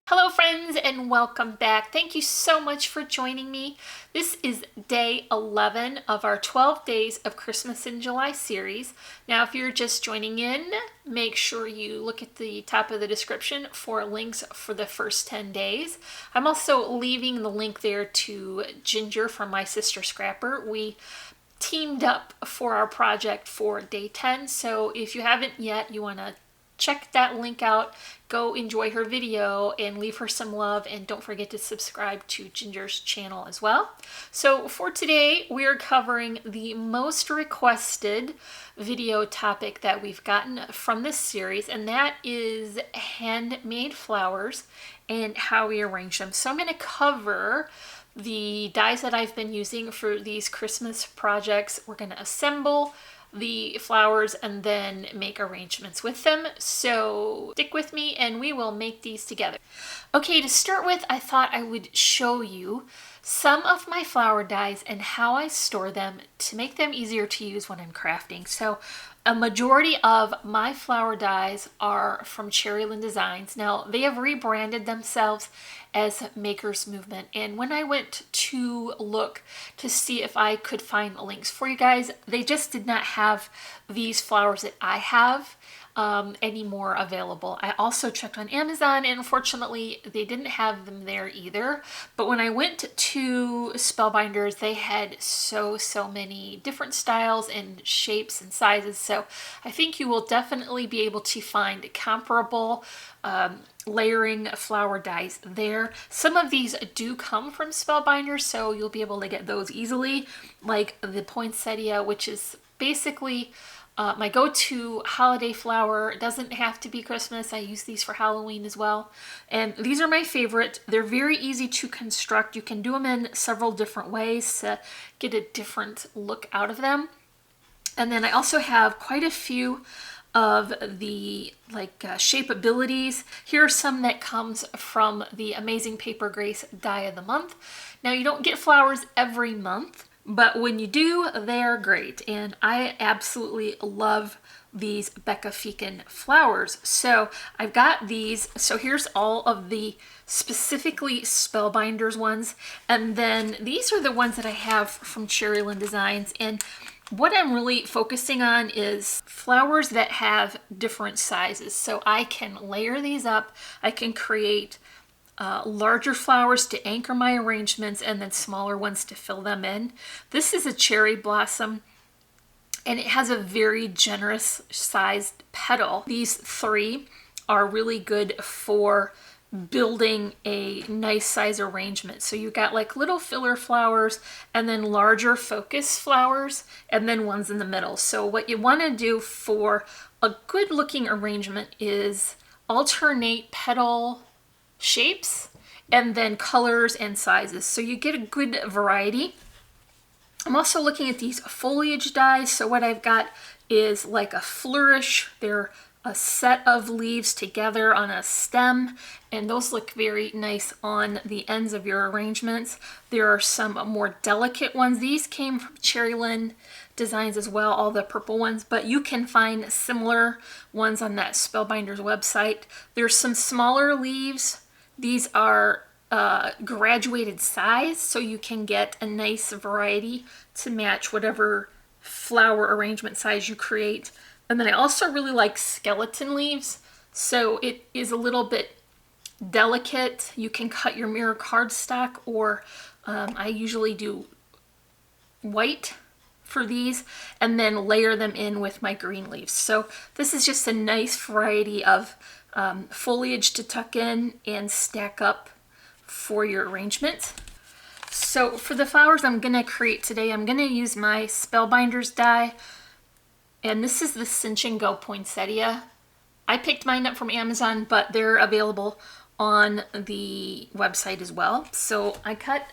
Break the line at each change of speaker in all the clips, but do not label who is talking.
Hello friends and welcome back. Thank you so much for joining me. This is day 11 of our 12 Days of Christmas in July series. Now if you're just joining in, make sure you look at the top of the description for links for the first 10 days. I'm also leaving the link there to Ginger from My Sister Scrapper. We teamed up for our project for day 10, so if you haven't yet, you want to check that link out, go enjoy her video and leave her some love, and don't forget to subscribe to Ginger's channel as well. So for today, we are covering the most requested video topic that we've gotten from this series, and that is handmade flowers and how we arrange them. So I'm going to cover the dies that I've been using for these Christmas projects. We're going to assemble the flowers and then make arrangements with them. So stick with me and we will make these together. Okay, to start with, I thought I would show you some of my flower dies and how I store them to make them easier to use when I'm crafting. So a majority of my flower dies are from Cherryland Designs. Now they have rebranded themselves as Maker's Movement, and when I went to look to see if I could find links for you guys, they just did not have these flowers that I have anymore available. I also checked on Amazon and unfortunately they didn't have them there either. But when I went to Spellbinders, they had so many different styles and shapes and sizes. So I think you will definitely be able to find comparable layering flower dies there. Some of these do come from Spellbinders, so you'll be able to get those easily, like the poinsettia, which is basically my go-to holiday flower. It doesn't have to be Christmas. I use these for Halloween as well. And these are my favorite. They're very easy to construct. You can do them in several different ways to get a different look out of them. And then I also have quite a few of the shapeabilities. Here are some that comes from the Amazing Paper Grace Die of the Month. Now you don't get flowers every month, but when you do, they're great. And I absolutely love these Becca Feekin flowers. So I've got these. So here's all of the specifically Spellbinders ones. And then these are the ones that I have from Cherryland Designs. And what I'm really focusing on is flowers that have different sizes. So I can layer these up. I can create larger flowers to anchor my arrangements and then smaller ones to fill them in. This is a cherry blossom and it has a very generous sized petal. These three are really good for building a nice size arrangement. So you got like little filler flowers and then larger focus flowers and then ones in the middle. So what you want to do for a good looking arrangement is alternate petal shapes and then colors and sizes, so you get a good variety. I'm also looking at these foliage dies. So what I've got is like a flourish. They're a set of leaves together on a stem, and those look very nice on the ends of your arrangements. There are some more delicate ones. These came from Cherryland Designs as well, all the purple ones, but you can find similar ones on that Spellbinders website. There's some smaller leaves. These are graduated size, so you can get a nice variety to match whatever flower arrangement size you create. And then I also really like skeleton leaves. So it is a little bit delicate. You can cut your mirror cardstock, or I usually do white for these and then layer them in with my green leaves. So this is just a nice variety of foliage to tuck in and stack up for your arrangement. So for the flowers I'm going to create today, I'm going to use my Spellbinders die. And this is the Cinch and Go poinsettia. I picked mine up from Amazon, but they're available on the website as well. So I cut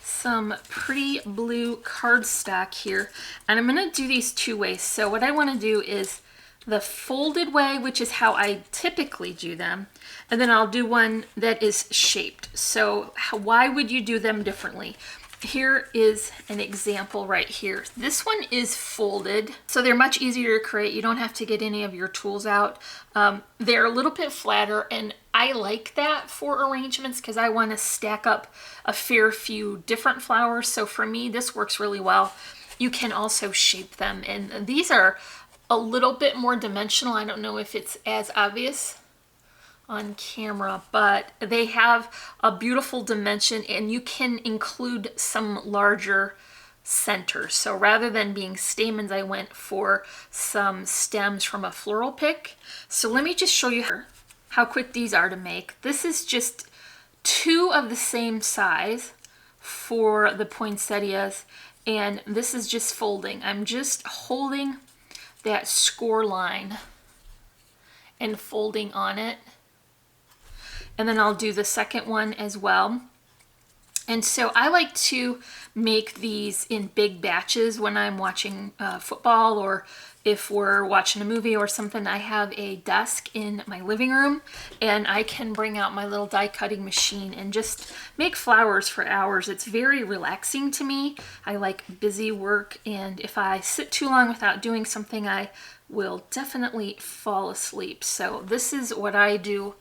some pretty blue cardstock here, and I'm going to do these two ways. So what I want to do is the folded way, which is how I typically do them, and then I'll do one that is shaped. So why would you do them differently? here is an example right here. This one is folded, so they're much easier to create. You don't have to get any of your tools out. They're a little bit flatter, and I like that for arrangements because I want to stack up a fair few different flowers. So for me, this works really well. You can also shape them, and these are a little bit more dimensional. I don't know if it's as obvious on camera, but they have a beautiful dimension, and you can include some larger centers. So rather than being stamens, I went for some stems from a floral pick. So let me just show you how quick these are to make. This is just 2 of the same size for the poinsettias, and this is just folding. I'm just holding that score line and folding on it. And then I'll do the second one as well. And so I like to make these in big batches when I'm watching football, or if we're watching a movie or something. I have a desk in my living room, and I can bring out my little die cutting machine and just make flowers for hours. It's very relaxing to me. I like busy work, and if I sit too long without doing something, I will definitely fall asleep. So this is what I do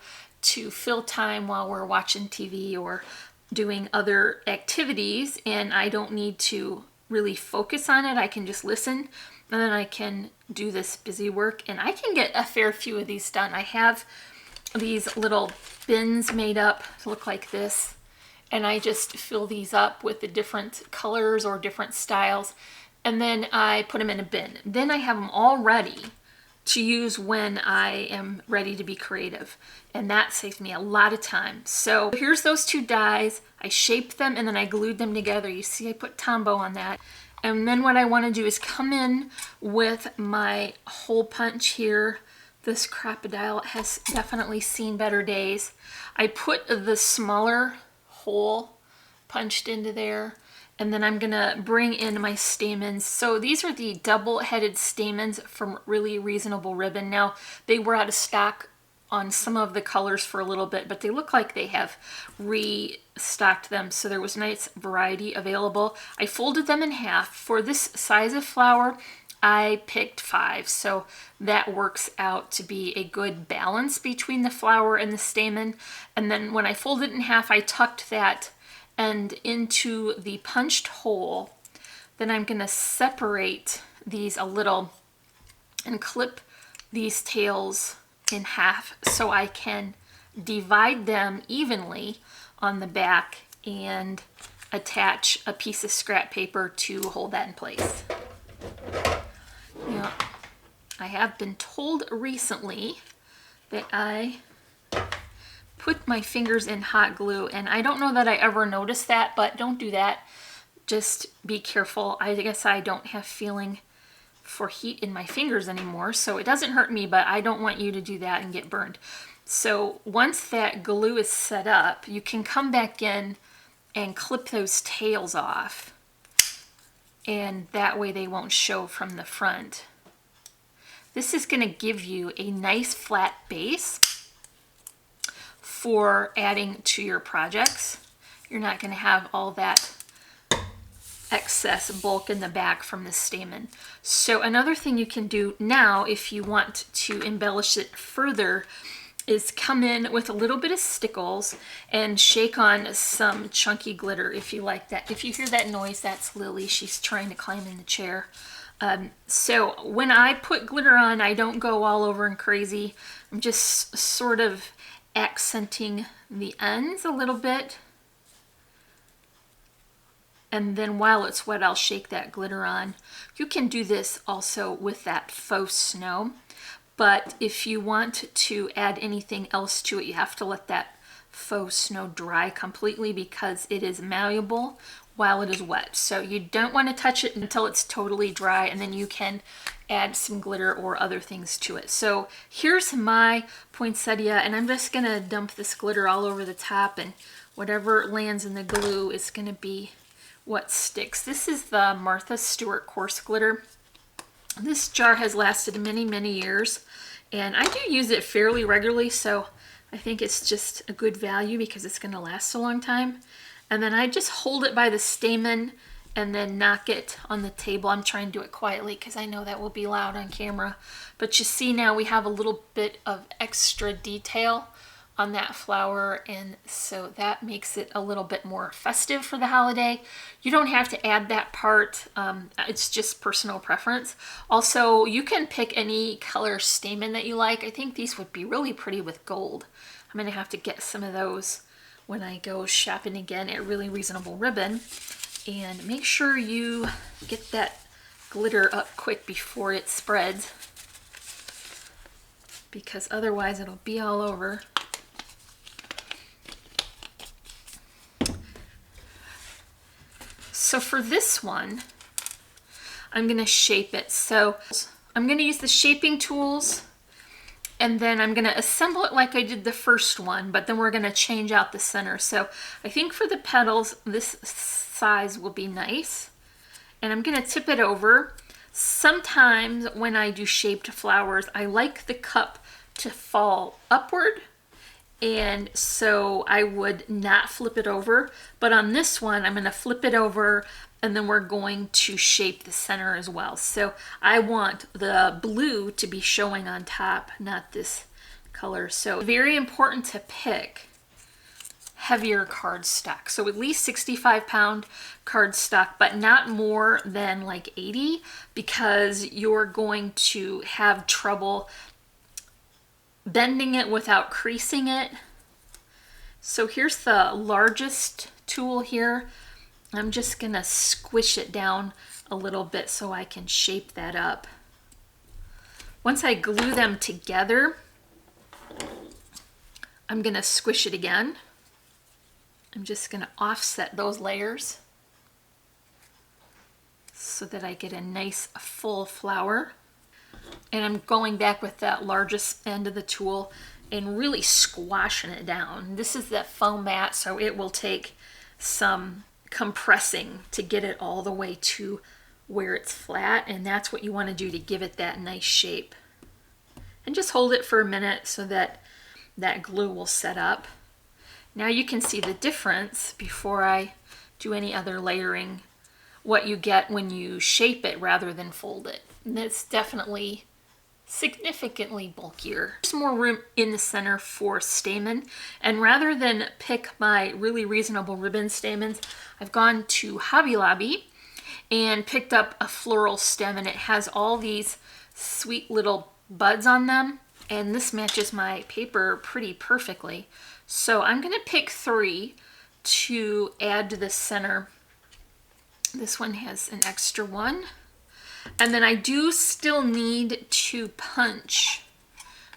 to fill time while we're watching TV or doing other activities, and I don't need to really focus on it. I can just listen, and then I can do this busy work, and I can get a fair few of these done. I have these little bins made up to look like this, and I just fill these up with the different colors or different styles, and then I put them in a bin. Then I have them all ready to use when I am ready to be creative, and that saves me a lot of time. So here's those 2 dies. I shaped them and then I glued them together. You see I put Tombow on that. And then what I want to do is come in with my hole punch here. This crocodile has definitely seen better days. I put the smaller hole punched into there, and then I'm gonna bring in my stamens. So these are the double-headed stamens from Really Reasonable Ribbon. Now, they were out of stock on some of the colors for a little bit, but they look like they have restocked them, so there was nice variety available. I folded them in half. For this size of flower, I picked 5, so that works out to be a good balance between the flower and the stamen. And then when I folded it in half, I tucked that end into the punched hole. Then I'm going to separate these a little and clip these tails in half so I can divide them evenly on the back and attach a piece of scrap paper to hold that in place. Now, I have been told recently that I put my fingers in hot glue, and I don't know that I ever noticed that, but don't do that. Just be careful. I guess I don't have feeling for heat in my fingers anymore, so it doesn't hurt me, but I don't want you to do that and get burned. So once that glue is set up, you can come back in and clip those tails off, and that way they won't show from the front. This is going to give you a nice flat base for adding to your projects. You're not going to have all that excess bulk in the back from the stamen. So another thing you can do now, if you want to embellish it further, is come in with a little bit of stickles and shake on some chunky glitter if you like that. If you hear that noise, that's Lily. She's trying to climb in the chair. So when I put glitter on, I don't go all over and crazy. I'm just sort of accenting the ends a little bit. And then while it's wet, I'll shake that glitter on. You can do this also with that faux snow. But if you want to add anything else to it, you have to let that faux snow dry completely because it is malleable while it is wet. So you don't want to touch it until it's totally dry, and then you can add some glitter or other things to it. So here's my poinsettia, and I'm just going to dump this glitter all over the top, and whatever lands in the glue is going to be what sticks. This is the Martha Stewart coarse glitter. This jar has lasted many, many years, and I do use it fairly regularly, so I think it's just a good value because it's going to last a long time. And then I just hold it by the stamen and then knock it on the table. I'm trying to do it quietly because I know that will be loud on camera. But you see now we have a little bit of extra detail on that flower, and so that makes it a little bit more festive for the holiday. You don't have to add that part. It's just personal preference. Also, you can pick any color stamen that you like. I think these would be really pretty with gold. I'm gonna have to get some of those when I go shopping again at Really Reasonable Ribbon. And make sure you get that glitter up quick before it spreads, because otherwise it'll be all over. So for this one, I'm gonna shape it. So I'm gonna use the shaping tools, and then I'm gonna assemble it like I did the first one, but then we're gonna change out the center. So I think for the petals, this size will be nice. And I'm gonna tip it over. Sometimes when I do shaped flowers, I like the cup to fall upward, and so I would not flip it over. But on this one, I'm gonna flip it over, and then we're going to shape the center as well. So I want the blue to be showing on top, not this color. So very important to pick heavier cardstock. So at least 65-pound cardstock, but not more than like 80, because you're going to have trouble bending it without creasing it. So here's the largest tool here. I'm just gonna squish it down a little bit so I can shape that up. Once I glue them together, I'm gonna squish it again. I'm just gonna offset those layers so that I get a nice full flower. And I'm going back with that largest end of the tool and really squashing it down. This is that foam mat, so it will take some compressing to get it all the way to where it's flat, and that's what you want to do to give it that nice shape. And just hold it for a minute so that that glue will set up. Now you can see the difference before I do any other layering, what you get when you shape it rather than fold it. And it's definitely significantly bulkier. There's more room in the center for stamen, and rather than pick my Really Reasonable Ribbon stamens, I've gone to Hobby Lobby and picked up a floral stem, and it has all these sweet little buds on them, and this matches my paper pretty perfectly. So I'm gonna pick 3 to add to the center. This one has an extra one. And then I do still need to punch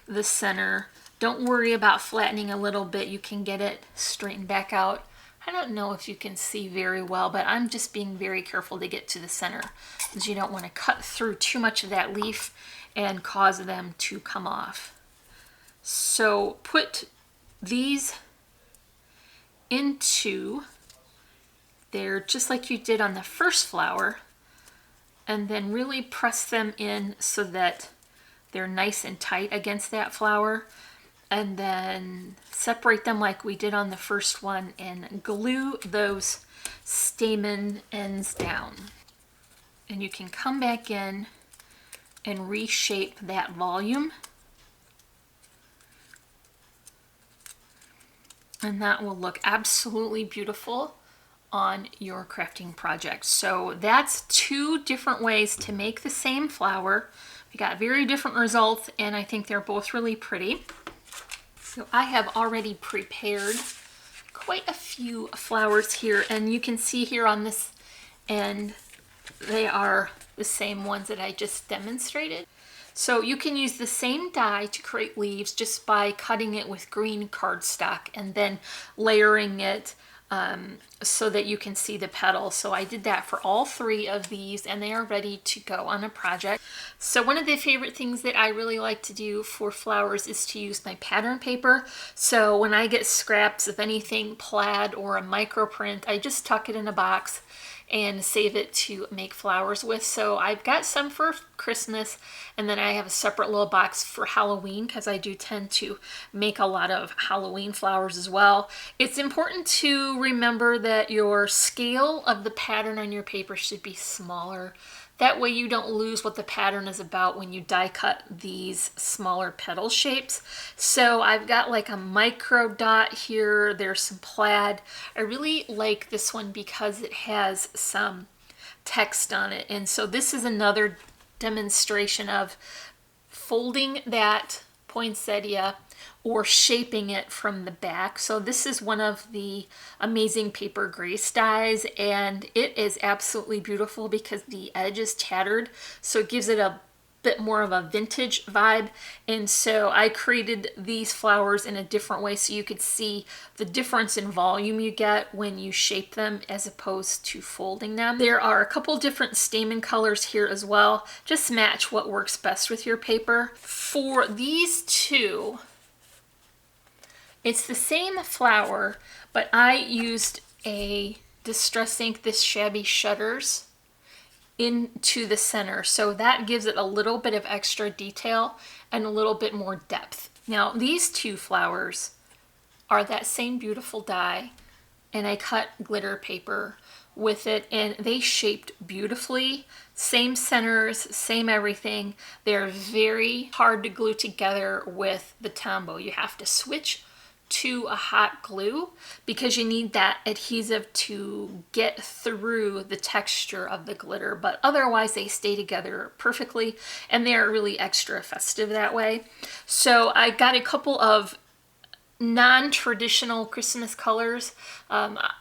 the center. Don't worry about flattening a little bit. You can get it straightened back out. I don't know if you can see very well, but I'm just being very careful to get to the center, because you don't want to cut through too much of that leaf and cause them to come off. So put these into there just like you did on the first flower, and then really press them in so that they're nice and tight against that flower, and then separate them like we did on the first one and glue those stamen ends down. And you can come back in and reshape that volume, and that will look absolutely beautiful on your crafting project. So that's 2 different ways to make the same flower. We got very different results, and I think they're both really pretty. So I have already prepared quite a few flowers here, and you can see here on this end, they are the same ones that I just demonstrated. So you can use the same die to create leaves just by cutting it with green cardstock and then layering it so that you can see the petals. So I did that for all 3 of these, and they are ready to go on a project. So one of the favorite things that I really like to do for flowers is to use my pattern paper. So when I get scraps of anything plaid or a microprint, I just tuck it in a box and save it to make flowers with. So I've got some for Christmas, and then I have a separate little box for Halloween because I do tend to make a lot of Halloween flowers as well. It's important to remember that your scale of the pattern on your paper should be smaller. That way you don't lose what the pattern is about when you die cut these smaller petal shapes. So I've got like a micro dot here. There's some plaid. I really like this one because it has some text on it. And so this is another demonstration of folding that poinsettia or shaping it from the back. So this is one of the Amazing Paper Grace dies, and it is absolutely beautiful because the edge is tattered, so it gives it a bit more of a vintage vibe. And so I created these flowers in a different way so you could see the difference in volume you get when you shape them as opposed to folding them. There are a couple different stamen colors here as well. Just match what works best with your paper. For these two, it's the same flower, but I used a Distress Ink, this Shabby Shutters, into the center. So that gives it a little bit of extra detail and a little bit more depth. Now these two flowers are that same beautiful die, and I cut glitter paper with it, and they shaped beautifully. Same centers, same everything. They're very hard to glue together with the Tombow. You have to switch to a hot glue because you need that adhesive to get through the texture of the glitter, but otherwise they stay together perfectly, and they're really extra festive that way. So I got a couple of non-traditional Christmas colors.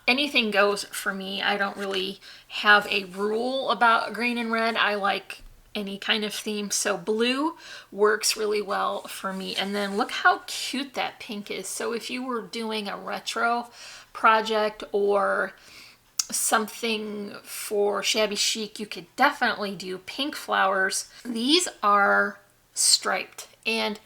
Anything goes for me. I don't really have a rule about green and red. I like any kind of theme, so blue works really well for me. And then look how cute that pink is. So if you were doing a retro project or something for shabby chic, you could definitely do pink flowers. These are striped, and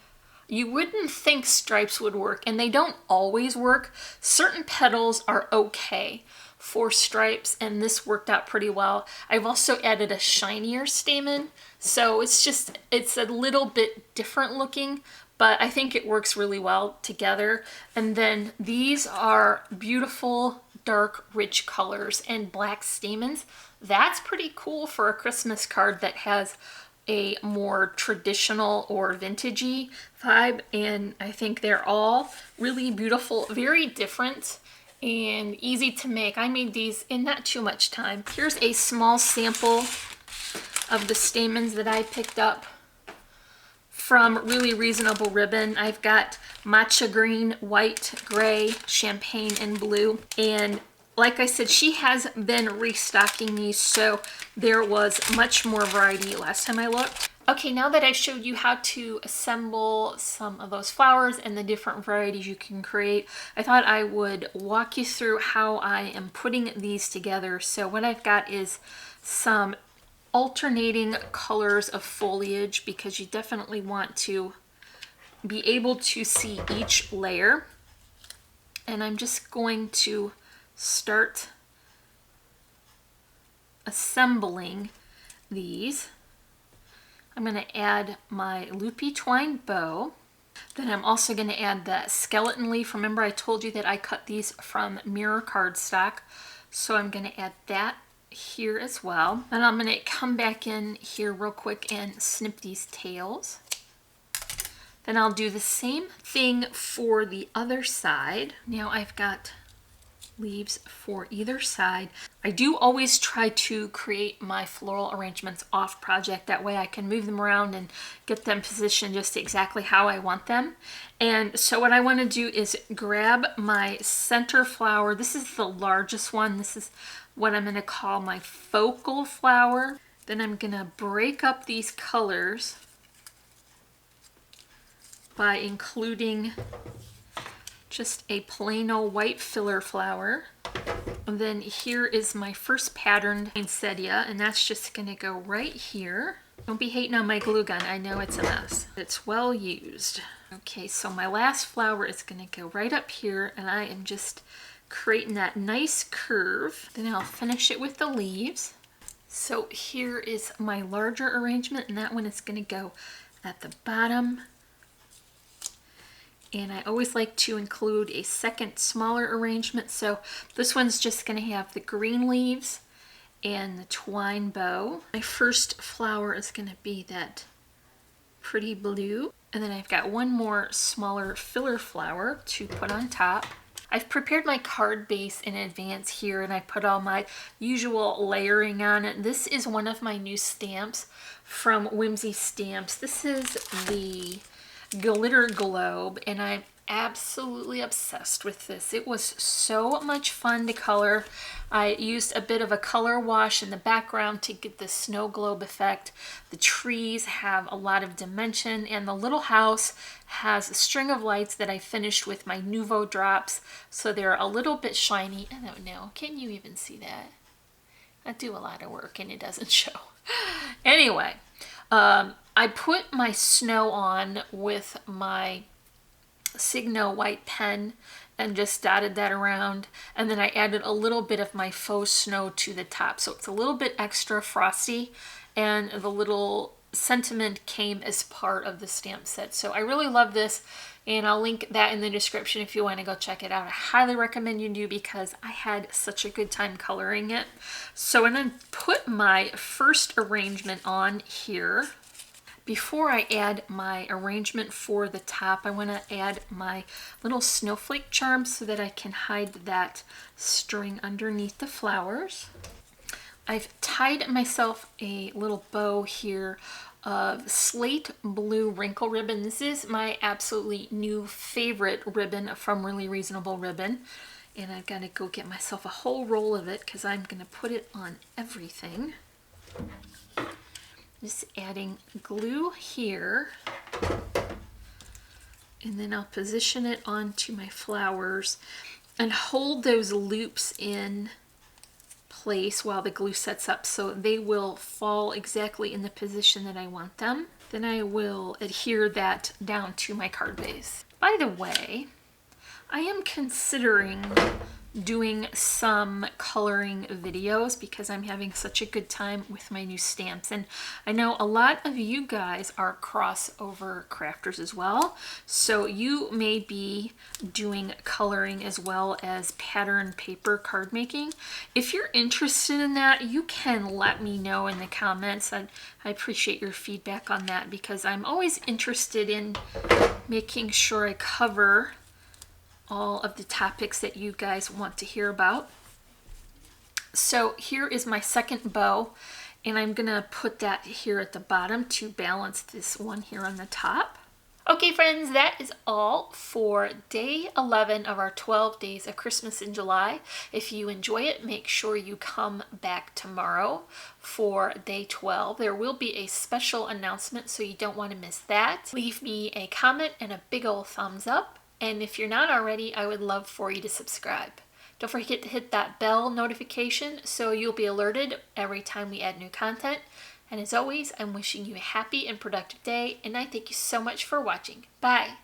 you wouldn't think stripes would work, and they don't always work. Certain petals are okay for stripes, and this worked out pretty well. I've also added a shinier stamen, so it's a little bit different looking, but I think it works really well together. And then these are beautiful, dark, rich colors and black stamens. That's pretty cool for a Christmas card that has a more traditional or vintagey vibe, and I think they're all really beautiful, very different, and easy to make. I made these in not too much time. Here's a small sample of the stamens that I picked up from Really Reasonable Ribbon. I've got matcha green, white, gray, champagne, and blue. And like I said, she has been restocking these, so there was much more variety last time I looked. Okay, now that I've showed you how to assemble some of those flowers and the different varieties you can create, I thought I would walk you through how I am putting these together. So what I've got is some alternating colors of foliage, because you definitely want to be able to see each layer. And I'm just going to start assembling these. I'm going to add my loopy twine bow. Then I'm also going to add the skeleton leaf. Remember I told you that I cut these from mirror cardstock, so I'm going to add that here as well. And I'm going to come back in here real quick and snip these tails. Then I'll do the same thing for the other side. Now I've got leaves for either side. I do always try to create my floral arrangements off project. That way I can move them around and get them positioned just exactly how I want them. And so what I want to do is grab my center flower. This is the largest one. This is what I'm going to call my focal flower. Then I'm going to break up these colors by including just a plain old white filler flower. And then here is my first patterned poinsettia, and that's just gonna go right here. Don't be hating on my glue gun, I know it's a mess. It's well used. Okay, so my last flower is gonna go right up here, and I am just creating that nice curve. Then I'll finish it with the leaves. So here is my larger arrangement, and that one is going to go at the bottom. And I always like to include a second smaller arrangement. So this one's just going to have the green leaves and the twine bow. My first flower is going to be that pretty blue. And then I've got one more smaller filler flower to put on top. I've prepared my card base in advance here, and I put all my usual layering on it. This is one of my new stamps from Whimsy Stamps. This is the glitter globe, and I'm absolutely obsessed with this. It was so much fun to color. I used a bit of a color wash in the background to get the snow globe effect. The trees have a lot of dimension, and the little house has a string of lights that I finished with my Nuvo drops, so they're a little bit shiny. I don't know, can you even see that? I do a lot of work and it doesn't show. Anyway, I put my snow on with my Signo white pen and just dotted that around, and then I added a little bit of my faux snow to the top, so it's a little bit extra frosty, and the little sentiment came as part of the stamp set. So I really love this, and I'll link that in the description if you want to go check it out. I highly recommend you do, because I had such a good time coloring it. So I'm going to put my first arrangement on here. Before I add my arrangement for the top, I want to add my little snowflake charm so that I can hide that string underneath the flowers. I've tied myself a little bow here of slate blue wrinkle ribbon. This is my absolutely new favorite ribbon from Really Reasonable Ribbon. And I've got to go get myself a whole roll of it because I'm going to put it on everything. Just adding glue here, and then I'll position it onto my flowers and hold those loops in place while the glue sets up so they will fall exactly in the position that I want them. Then I will adhere that down to my card base. By the way, I am considering doing some coloring videos because I'm having such a good time with my new stamps, and I know a lot of you guys are crossover crafters as well, so you may be doing coloring as well as pattern paper card making. If you're interested in that, you can let me know in the comments. I appreciate your feedback on that, because I'm always interested in making sure I cover all of the topics that you guys want to hear about. So here is my second bow, and I'm gonna put that here at the bottom to balance this one here on the top. Okay friends, that is all for day 11 of our 12 days of Christmas in July. If you enjoy it, make sure you come back tomorrow for day 12. There will be a special announcement, so you don't want to miss that. Leave me a comment and a big old thumbs up. And if you're not already, I would love for you to subscribe. Don't forget to hit that bell notification so you'll be alerted every time we add new content. And as always, I'm wishing you a happy and productive day, and I thank you so much for watching. Bye!